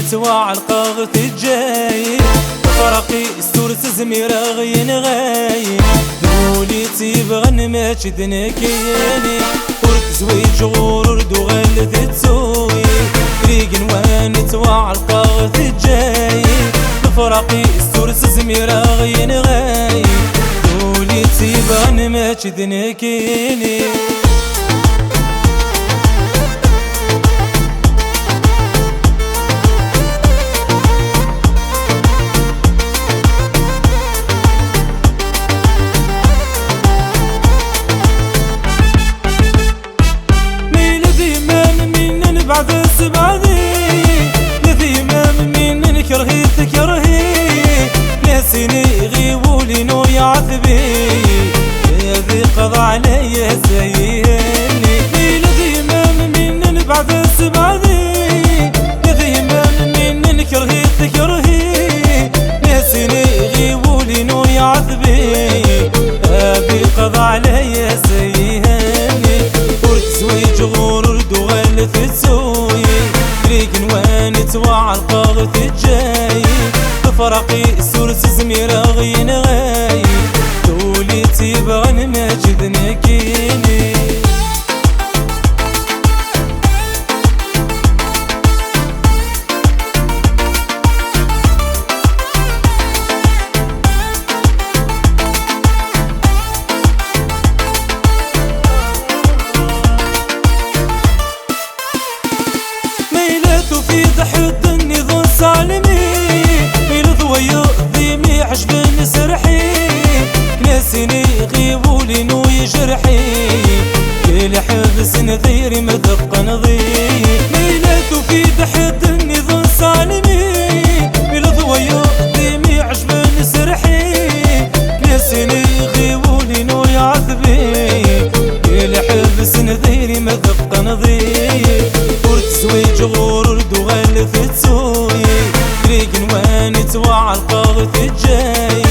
توعى القاغث الجاي فرقي السور تزمير غين غاي دولي تيبغن ما تشدنكيني ورد زويج غورد وغلث تسوي ريق نواني توعى القاغث الجاي فرقي السور تزمير غين غاي دولي تيبغن ما تشدنكيني بعد السبادي الذي ما من نكرهي تكرهي ناسيني غيبولي نو يعذبي الذي قضى علي زيني الذي ما من بعد السبادي الذي ما من نكرهي تكرهي ناسيني غيبولي نو يعذبي الذي قضى علي زيني ورد زويج غورد وغلث تسوي ريق نواني توعى القاغث الجاي فرقي السور تزمير غين غاي دولي تيبغن ما جذنكيني في ضحد النظام سالمي ميلذ ويؤذيمي عجبني سرحي كناسيني غيبولي نو يجرحي كيلي حبس نذيري مذق نظير ميلذ في ضحد النظام سالمي ميلذ ويؤذيمي عجبني سرحي كناسيني غيبولي نو يعذبي كيلي حبس نذيري مذق نظير ورد زويج غورد وغلث تسوي ريق نواني توعى القاغث الجاي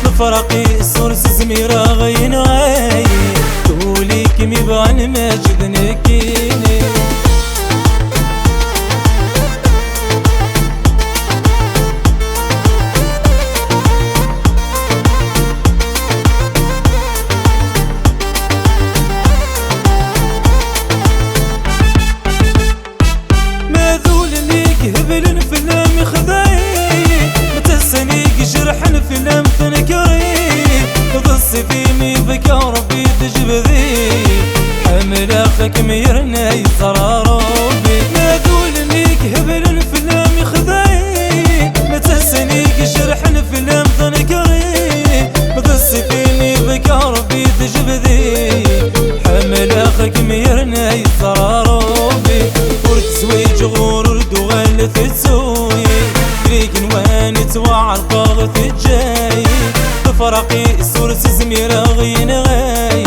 لفرقي السور زمير غين غاي دولي كيمي بغن ما جذنكيني هبلن فيلم خذاي متسنيك جرحن فيلم تنكري ضصي فيني بك ربي تجبذي حمل اخك ميرنا يزراروبي ما ذولنيك هبلن فيلم خذاي متسنيك جرحن فيلم تنكري ضصي فيني بك ربي تجبذي حمل اخك ميرنا يزراروبي ورد زويج غورد وغلث تسوي ريق نواني توعى القاغث الجاي فرقي السور تزمير غين غاي